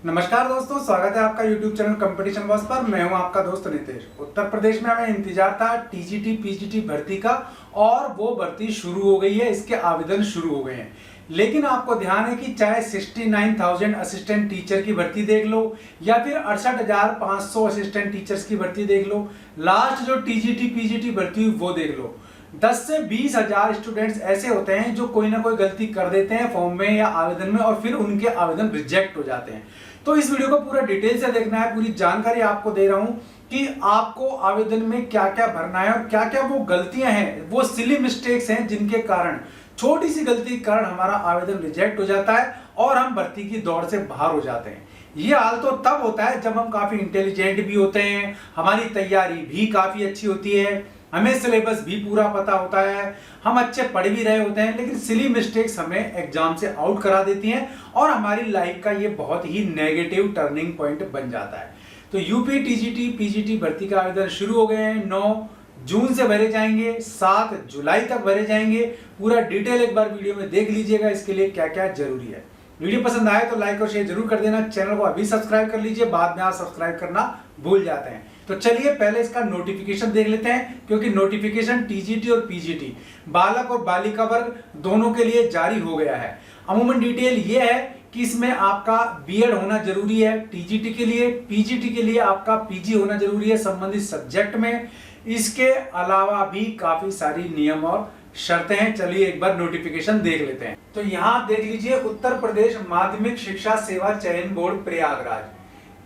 नमस्कार दोस्तों, स्वागत है आपका YouTube चैनल कंपटीशन बॉस पर। मैं हूं आपका दोस्त नितेश। उत्तर प्रदेश में हमें इंतजार था टीजीटी पीजीटी भर्ती का और वो भर्ती शुरू हो गई है, इसके आवेदन शुरू हो गए हैं। लेकिन आपको ध्यान है कि चाहे 69,000 असिस्टेंट टीचर की भर्ती देख लो या फिर 68,500 असिस्टेंट टीचर्स की भर्ती देख लो, लास्ट जो टीजीटी पीजीटी भर्ती हुई वो देख लो, 10 से 20,000 स्टूडेंट्स ऐसे होते हैं जो कोई ना कोई गलती कर देते हैं फॉर्म में या आवेदन में और फिर उनके आवेदन रिजेक्ट हो जाते हैं। तो इस वीडियो को पूरा डिटेल से देखना है, पूरी जानकारी आपको दे रहा हूं कि आपको आवेदन में क्या क्या भरना है और क्या क्या वो गलतियां हैं, वो सिली मिस्टेक्स हैं जिनके कारण, छोटी सी गलती के कारण हमारा आवेदन रिजेक्ट हो जाता है और हम भर्ती की दौड़ से बाहर हो जाते हैं। ये हाल तो तब होता है जब हम काफी इंटेलिजेंट भी होते हैं, हमारी तैयारी भी काफी अच्छी होती है, हमें सिलेबस भी पूरा पता होता है, हम अच्छे पढ़ भी रहे होते हैं, लेकिन सिली मिस्टेक्स हमें एग्जाम से आउट करा देती हैं और हमारी लाइफ का ये बहुत ही नेगेटिव टर्निंग पॉइंट बन जाता है। तो यूपी टीजीटी पीजीटी भर्ती का आवेदन शुरू हो गए हैं। 9 जून से भरे जाएंगे, 7 जुलाई तक भरे जाएंगे। पूरा डिटेल एक बार वीडियो में देख लीजिएगा, इसके लिए क्या क्या जरूरी है। वीडियो पसंद आए तो लाइक और शेयर जरूर कर देना। चैनल को अभी सब्सक्राइब कर लीजिए, बाद में आप सब्सक्राइब करना भूल जाते हैं। तो चलिए पहले इसका नोटिफिकेशन देख लेते हैं, क्योंकि नोटिफिकेशन टीजीटी और पीजीटी बालक और बालिका वर्ग दोनों के लिए जारी हो गया है। अमूमन डिटेल ये है कि इसमें आपका बीएड होना जरूरी है टीजीटी के लिए, पीजीटी के लिए आपका पीजी होना जरूरी है संबंधित सब्जेक्ट में। इसके अलावा भी काफी सारी नियम और शर्तें हैं। चलिए एक बार नोटिफिकेशन देख लेते हैं। तो यहाँ देख लीजिए, उत्तर प्रदेश माध्यमिक शिक्षा सेवा चयन बोर्ड प्रयागराज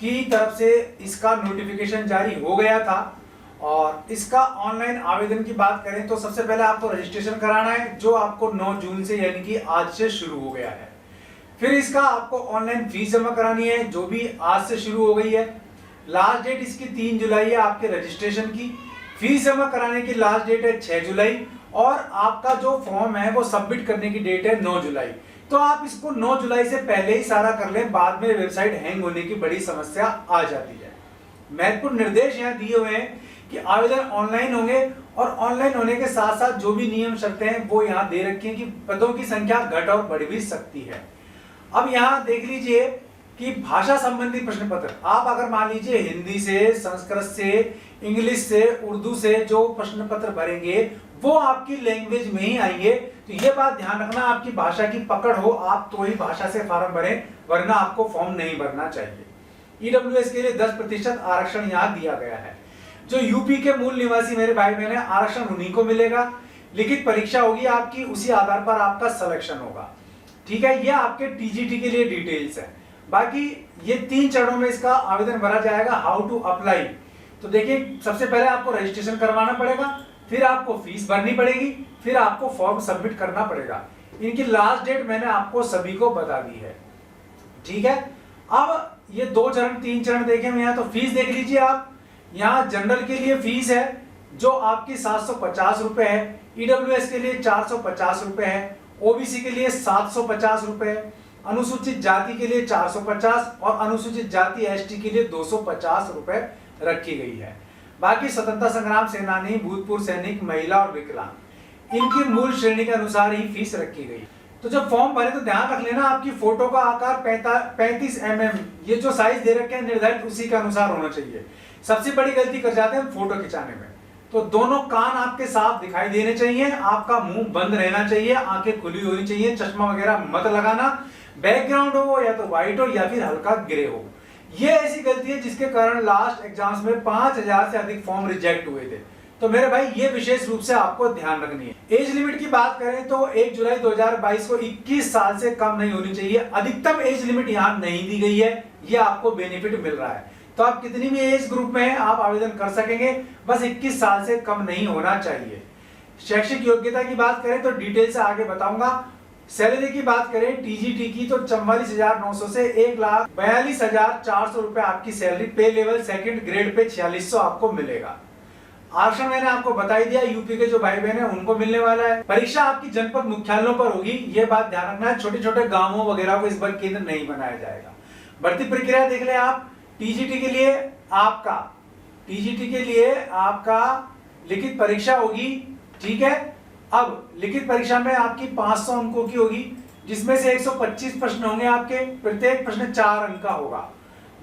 की तरफ से इसका नोटिफिकेशन जारी हो गया था। और इसका ऑनलाइन आवेदन की बात करें तो सबसे पहले आपको रजिस्ट्रेशन कराना है, जो आपको 9 जून से यानी कि आज से शुरू हो गया है। फिर इसका आपको ऑनलाइन फीस जमा करानी है, जो भी आज से शुरू हो गई है। लास्ट डेट इसकी 3 जुलाई है आपके रजिस्ट्रेशन की। फीस जमा कराने की लास्ट डेट है 6 जुलाई और आपका जो फॉर्म है वो सबमिट करने की डेट है 9 जुलाई। तो आप इसको 9 जुलाई से पहले ही सारा कर लें, बाद में वेबसाइट हैंग होने की बड़ी समस्या आ जाती है। महत्वपूर्ण निर्देश यहाँ दिए हुए हैं कि आवेदन ऑनलाइन होंगे और ऑनलाइन होने के साथ साथ जो भी नियम शर्तें हैं वो यहाँ दे रखी हैं कि पदों की संख्या घट और बढ़ भी सकती है। अब यहाँ देख लीजिए कि भाषा संबंधी प्रश्न पत्र, आप अगर मान लीजिए हिंदी से, संस्कृत से, इंग्लिश से, उर्दू से जो प्रश्न पत्र भरेंगे वो आपकी लैंग्वेज में ही आएंगे। तो ये बात ध्यान रखना, आपकी भाषा की पकड़ हो आप तो ही भाषा से फॉर्म भरें, वरना आपको फॉर्म नहीं भरना चाहिए। ईडब्ल्यूएस के लिए 10% आरक्षण यहाँ दिया गया है। जो यूपी के मूल निवासी मेरे भाई बहन है, आरक्षण उन्हीं को मिलेगा। लिखित परीक्षा होगी आपकी, उसी आधार पर आपका सिलेक्शन होगा। ठीक है, ये आपके टीजीटी के लिए डिटेल्स है। बाकी ये 3 चरणों में इसका आवेदन भरा जाएगा। हाउ टू अप्लाई, तो देखिए सबसे पहले आपको रजिस्ट्रेशन करवाना पड़ेगा, फिर आपको फीस भरनी पड़ेगी, फिर आपको फॉर्म सबमिट करना पड़ेगा। इनकी लास्ट डेट मैंने आपको सभी को बता दी है। ठीक है, अब ये 2 चरण 3 चरण देखें यहाँ। तो फीस देख लीजिए आप, यहाँ जनरल के लिए फीस है जो आपकी 750 रुपए है, ईडब्ल्यूएस के लिए 450 रुपए है, ओबीसी के लिए 750 रुपए है, अनुसूचित जाति के लिए 450 और अनुसूचित जाति एसटी के लिए 250 रुपए रखी गई है। बाकी स्वतंत्रता संग्राम सेनानी, भूतपूर्व सैनिक, महिला और विकलांग, इनकी मूल श्रेणी के अनुसार ही फीस रखी गई। तो जब फॉर्म भरे तो ध्यान रख लेना आपकी फोटो का आकार 35 mm, ये जो साइज दे रखे हैं निर्धारित उसी के अनुसार होना चाहिए। सबसे बड़ी गलती कर जाते हैं फोटो खिंचाने में। तो दोनों कान आपके साफ दिखाई देने चाहिए, आपका मुंह बंद रहना चाहिए, आंखें खुली होनी चाहिए, चश्मा वगैरह मत लगाना, बैकग्राउंड हो या तो व्हाइट हो या फिर हल्का ग्रे हो। ये ऐसी गलती है जिसके कारण लास्ट एग्जाम्स में 5000 से अधिक फॉर्म रिजेक्ट हुए थे। तो मेरे भाई ये विशेष रूप से आपको ध्यान रखनी है। एज लिमिट की बात करें तो 1 जुलाई 2022 को 21 साल से कम नहीं होनी चाहिए। अधिकतम एज लिमिट यहाँ नहीं दी गई है, ये आपको बेनिफिट मिल रहा है। तो आप कितनी भी एज ग्रुप में हैं आप आवेदन कर सकेंगे, बस 21 साल से कम नहीं होना चाहिए। शैक्षिक योग्यता की बात करें तो डिटेल से आगे बताऊंगा। सैलरी की बात करें टीजीटी की तो 44,900 से 1,42,400 रुपए आपकी सैलरी, पे लेवल सेकंड ग्रेड पे 4600 आपको मिलेगा। आरक्षण मैंने आपको बता ही दिया, यूपी के जो भाई बहन है उनको मिलने वाला है। परीक्षा आपकी जनपद मुख्यालयों पर होगी, ये बात ध्यान रखना है। छोटे छोटे गांवों वगैरह को इस बार केंद्र नहीं बनाया जाएगा। भर्ती प्रक्रिया देख ले आप। टीजीटी के लिए आपका लिखित परीक्षा होगी। ठीक है, अब लिखित परीक्षा में आपकी 500 अंकों की होगी, जिसमें से 125 प्रश्न होंगे आपके, प्रत्येक प्रश्न 4 अंक का होगा।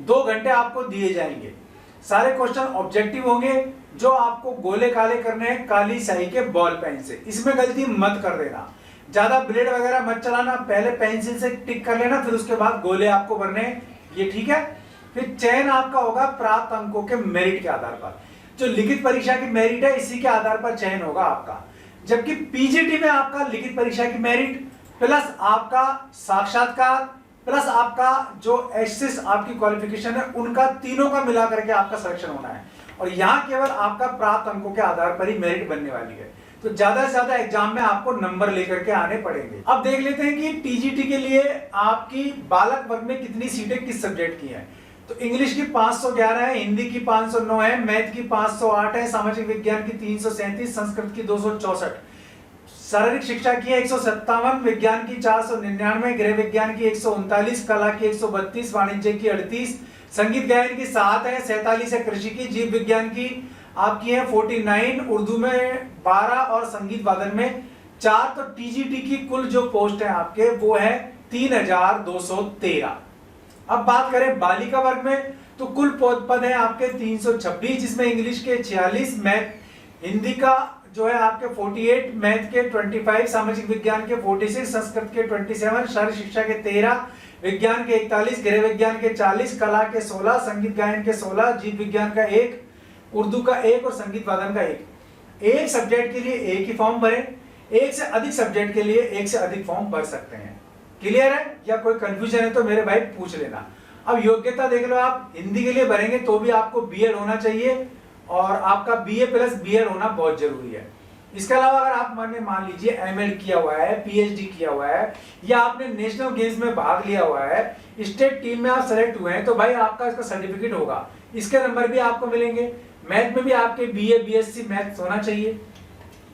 2 घंटे आपको दिए जाएंगे। सारे क्वेश्चन ऑब्जेक्टिव होंगे जो आपको गोले काले करने हैं काली स्याही के बॉल पेन से। इसमें गलती मत कर देना, ज्यादा ब्लेड वगैरह मत चलाना, पहले पेंसिल से टिक कर लेना, फिर उसके बाद गोले आपको भरने हैं, ये ठीक है। फिर चयन आपका होगा प्राप्त अंकों के मेरिट के आधार पर। जो लिखित परीक्षा की मेरिट है इसी के आधार पर चयन होगा आपका। जबकि पीजीटी में आपका लिखित परीक्षा की मेरिट प्लस आपका साक्षात्कार प्लस आपका जो एसएस आपकी क्वालिफिकेशन है उनका तीनों का मिला करके आपका सिलेक्शन होना है। और यहाँ केवल आपका प्राप्त अंकों के आधार पर ही मेरिट बनने वाली है। तो ज्यादा से ज्यादा एग्जाम में आपको नंबर लेकर के आने पड़ेंगे। अब देख लेते हैं कि टीजीटी के लिए आपकी बालक वर्ग में कितनी सीटें किस सब्जेक्ट की हैं। तो इंग्लिश की 511 है, हिंदी की 509 है, मैथ की 508 है, सामाजिक विज्ञान की 337, संस्कृत की 264, शारीरिक शिक्षा की 157, विज्ञान की 499, गृह विज्ञान की 139, कला की 132, वाणिज्य की 38, संगीत गायन की 7 है, 47 है कृषि की, जीव विज्ञान की आपकी है 49, उर्दू में 12 और संगीत वादन में 4। तो टीजीटी की कुल जो पोस्ट है आपके वो है 3213। अब बात करें बालिका वर्ग में तो कुल पद है आपके 326, जिसमें इंग्लिश के 46, मैथ हिंदी का जो है आपके 48, मैथ के 25, सामाजिक विज्ञान के 46, संस्कृत के 27, शारीरिक शिक्षा के 13, विज्ञान के 41, गृह विज्ञान के 40, कला के 16, संगीत गायन के 16, जीव विज्ञान का 1, उर्दू का 1 और संगीत वादन का 1। एक सब्जेक्ट के लिए एक ही फॉर्म भरें, एक से अधिक सब्जेक्ट के लिए एक से अधिक फॉर्म भर सकते हैं। क्लियर है? या कोई कंफ्यूजन है तो मेरे भाई पूछ लेना। अब योग्यता देख लो, आप हिंदी के लिए भरेंगे तो भी आपको बीएड होना चाहिए और आपका बीए प्लस बीएड होना बहुत जरूरी है। इसके अलावा अगर आप मान लीजिए एमएड किया हुआ है, पीएचडी किया हुआ है या आपने नेशनल गेम्स में भाग लिया हुआ है, स्टेट टीम में आप सेलेक्ट हुए हैं तो भाई आपका इसका सर्टिफिकेट होगा, इसके नंबर भी आपको मिलेंगे। मैथ में भी आपके बीए बीएससी मैथ होना चाहिए,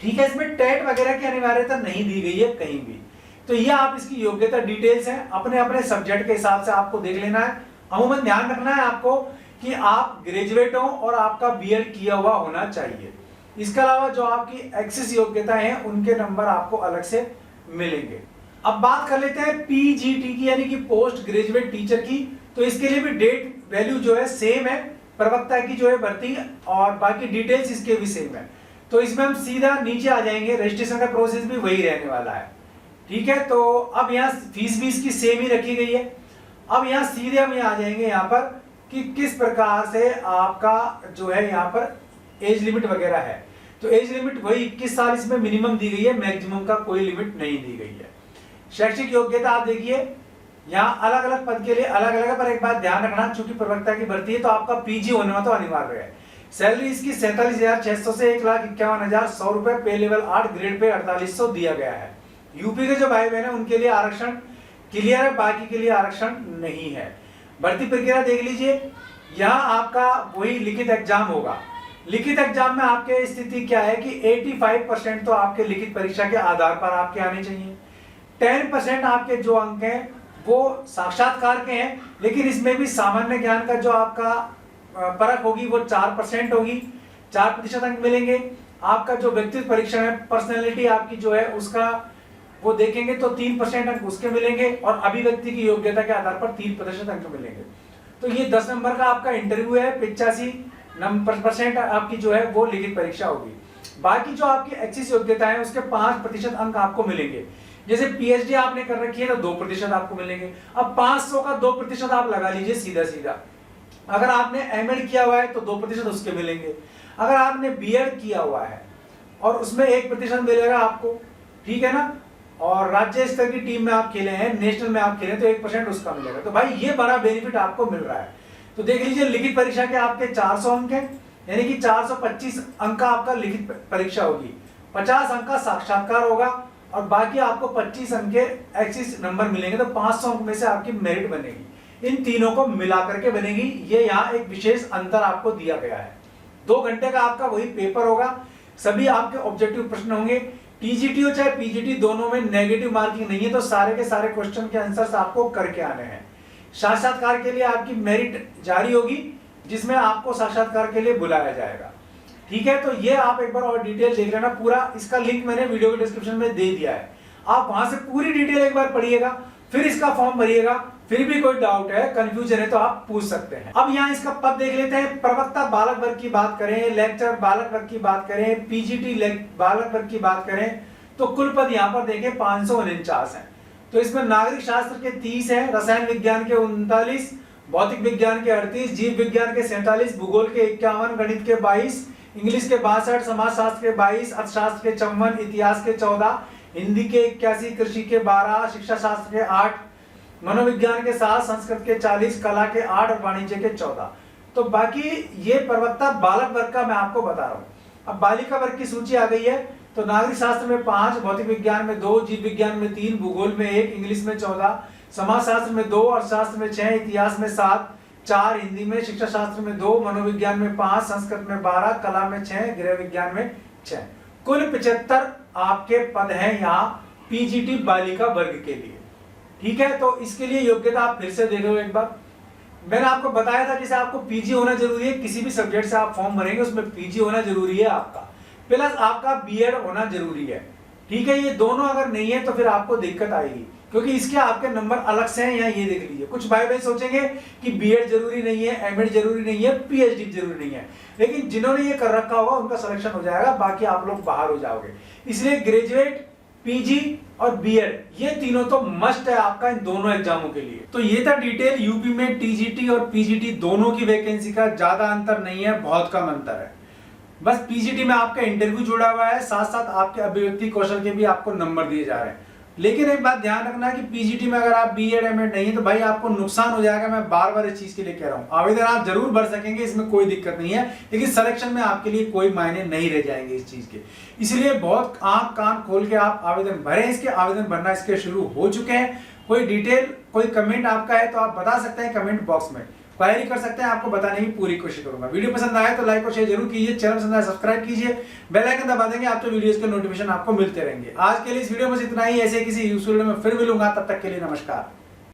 ठीक है। इसमें टेट वगैरह की अनिवार्यता नहीं दी गई है कहीं भी। तो ये आप इसकी योग्यता डिटेल्स हैं, अपने अपने सब्जेक्ट के हिसाब से आपको देख लेना है। अमूमन ध्यान रखना है आपको कि आप ग्रेजुएट हो और आपका बीएड किया हुआ होना चाहिए। इसके अलावा जो आपकी एक्सेस योग्यता है उनके नंबर आपको अलग से मिलेंगे। अब बात कर लेते हैं पीजीटी की यानी कि पोस्ट ग्रेजुएट टीचर की। तो इसके लिए भी डेट वैल्यू जो है सेम है, प्रवक्ता की जो है भर्ती और बाकी डिटेल्स इसके भी सेम है। तो इसमें हम सीधा नीचे आ जाएंगे, रजिस्ट्रेशन का प्रोसेस भी वही रहने वाला है, ठीक है। तो अब यहाँ फीस भी इसकी सेम ही रखी गई है। अब यहाँ सीधे हम यहाँ आ जाएंगे यहाँ पर कि किस प्रकार से आपका जो है यहाँ पर एज लिमिट वगैरह है। तो एज लिमिट वही 21 साल इसमें मिनिमम दी गई है, मैक्सिमम का कोई लिमिट नहीं दी गई है। शैक्षिक योग्यता आप देखिए यहाँ अलग अलग पद के लिए अलग अलग है, पर एक बात ध्यान रखना, चूंकि प्रवक्ता की भर्ती है तो आपका पीजी होना तो अनिवार्य है। सैलरी इसकी 47,600 से 1,51,100 रुपए, पे लेवल 8, ग्रेड पे 4800 दिया गया है। यूपी के जो भाई बहन है उनके लिए आरक्षण क्लियर है, बाकी के लिए आरक्षण नहीं है। भर्ती प्रक्रिया देख लीजिए, यहाँ आपका वही लिखित एग्जाम होगा। लिखित एग्जाम में आपके स्थिति क्या है कि 85% तो आपके लिखित परीक्षा के आधार पर आपके आने चाहिए। 10% आपके जो अंक हैं वो साक्षात्कार के हैं, लेकिन इसमें भी सामान्य ज्ञान का जो आपका परख होगी वो 4% होगी, 4% अंक मिलेंगे। आपका जो व्यक्तित्व परीक्षण है, पर्सनैलिटी आपकी जो है उसका वो देखेंगे तो 3% अंक उसके मिलेंगे और अभिव्यक्ति की योग्यता के आधार पर 3% अंक मिलेंगे। तो ये 10 नंबर का आपका इंटरव्यू है, 85% आपकी जो है वो लिखित परीक्षा होगी। बाकी जो आपकी एक्सिस योग्यता है उसके 5% अंक आपको मिलेंगे। जैसे पीएचडी आपने कर रखी है तो 2% आपको मिलेंगे। अब 500 का 2% आप लगा लीजिए सीधा सीधा। अगर आपने एमएड किया हुआ है तो 2% उसके मिलेंगे। अगर आपने बीएड किया हुआ है और उसमें 1% मिलेगा आपको, ठीक है ना। और राज्य स्तर की टीम में आप खेले हैं, नेशनल में आप खेले तो 1% उसका मिलेगा। तो भाई ये बड़ा बेनिफिट आपको मिल रहा है। तो देख लीजिए लिखित परीक्षा के आपके 400 अंक है, यानी कि 425 अंक का आपका लिखित परीक्षा होगी, 50 अंक का साक्षात्कार होगा और बाकी आपको 25 अंक के एक्सिस नंबर मिलेंगे। तो 500 अंक में से आपकी मेरिट बनेगी, इन तीनों को मिला करके बनेगी। ये यहाँ एक विशेष अंतर आपको दिया गया है। 2 घंटे का आपका वही पेपर होगा, सभी आपके ऑब्जेक्टिव प्रश्न होंगे। टीजीटी हो चाहे पीजीटी, दोनों में नेगेटिव मार्किंग नहीं है, तो सारे के सारे क्वेश्चन के आंसर्स आपको करके आने हैं। साक्षात्कार के लिए आपकी मेरिट जारी होगी, जिसमें आपको साक्षात्कार के लिए बुलाया जाएगा, ठीक है। तो ये आप एक बार और डिटेल देख लेना, पूरा इसका लिंक मैंने वीडियो के डिस्क्रिप्शन में दे दिया है। आप वहां से पूरी डिटेल एक बार पढ़िएगा, फिर इसका फॉर्म भरिएगा। फिर भी कोई डाउट है, कंफ्यूजन है तो आप पूछ सकते हैं। अब यहाँ इसका पद देख लेते हैं। प्रवक्ता बालक वर्ग की बात करें, लेक्चर बालक वर्ग की बात करें, पीजीटी बालक वर्ग की बात करें तो कुल पद यहाँ पर देखें 549 है। तो इसमें नागरिक शास्त्र के 30 है, रसायन विज्ञान के 39, भौतिक विज्ञान के 38, जीव विज्ञान के 47, भूगोल के 51, गणित के 22, इंग्लिश के 62, समाजशास्त्र के 22, अर्थशास्त्र के 54, इतिहास के 14, हिंदी के 81, कृषि के 12, शिक्षा शास्त्र के 8, मनोविज्ञान के 7, संस्कृत के 40, कला के 8 और वाणिज्य के 14। तो बाकी ये प्रवक्ता बालक वर्ग का मैं आपको बता रहा हूँ। अब बालिका वर्ग की सूची आ गई है। तो नागरिक शास्त्र में 5, भौतिक विज्ञान में 2, जीव विज्ञान में 3, भूगोल में 1, इंग्लिश में 14, समाजशास्त्र में 2, अर्थशास्त्र में 6, इतिहास में 7, 4 हिंदी में, शिक्षा शास्त्र में 2, मनोविज्ञान में 5, संस्कृत में 12, कला में 6, गृह विज्ञान में 6। कुल 75 आपके पद हैं यहाँ पीजीटी बालिका वर्ग के लिए। ठीक है, तो इसके लिए योग्यता आप फिर से देख लो एक बार। मैंने आपको बताया था जैसे आपको पीजी होना जरूरी है, किसी भी सब्जेक्ट से आप फॉर्म भरेंगे उसमें पीजी होना जरूरी है आपका, प्लस आपका बीएड होना जरूरी है। ठीक है, ये दोनों अगर नहीं है तो फिर आपको दिक्कत आएगी, क्योंकि इसके आपके नंबर अलग से हैं। यहाँ ये देख लीजिए, कुछ भाई बहन सोचेंगे कि बीएड जरूरी नहीं है, एमएड जरूरी नहीं है, पीएचडी जरूरी नहीं है, लेकिन जिन्होंने ये कर रखा होगा उनका सिलेक्शन हो जाएगा, बाकी आप लोग बाहर हो जाओगे। इसलिए ग्रेजुएट, पीजी और बीएड ये तीनों तो मस्ट है आपका इन दोनों एग्जामों के लिए। तो ये था डिटेल यूपी में टीजीटी और पीजीटी दोनों की वैकेंसी का। ज्यादा अंतर नहीं है, बहुत कम अंतर है। बस पीजीटी में आपका इंटरव्यू जुड़ा हुआ है, साथ साथ आपके अभिव्यक्ति कौशल के भी आपको नंबर दिए जा रहे हैं। लेकिन एक बात ध्यान रखना कि पीजीटी में अगर आप बीएड एमएड नहीं है तो भाई आपको नुकसान हो जाएगा। मैं बार बार इस चीज के लिए कह रहा हूँ, आवेदन आप जरूर भर सकेंगे, इसमें कोई दिक्कत नहीं है, लेकिन सिलेक्शन में आपके लिए कोई मायने नहीं रह जाएंगे इस चीज के। इसलिए बहुत आंख कान खोल के आप आवेदन भरें। इसके आवेदन भरना इसके शुरू हो चुके हैं। कोई डिटेल, कोई कमेंट आपका है तो आप बता सकते हैं कमेंट बॉक्स में, क्वायरी कर सकते हैं, आपको बताने की पूरी कोशिश करूंगा। वीडियो पसंद आए तो लाइक और शेयर जरूर कीजिए, चैनल पसंद आए सब्सक्राइब कीजिए, बेल आइकन दबा देंगे, आपको वीडियोस के नोटिफिकेशन आपको मिलते रहेंगे। आज के लिए इस वीडियो में इतना ही। ऐसे किसी यूजफुल वीडियो में फिर मिलूंगा, तब तक के लिए नमस्कार।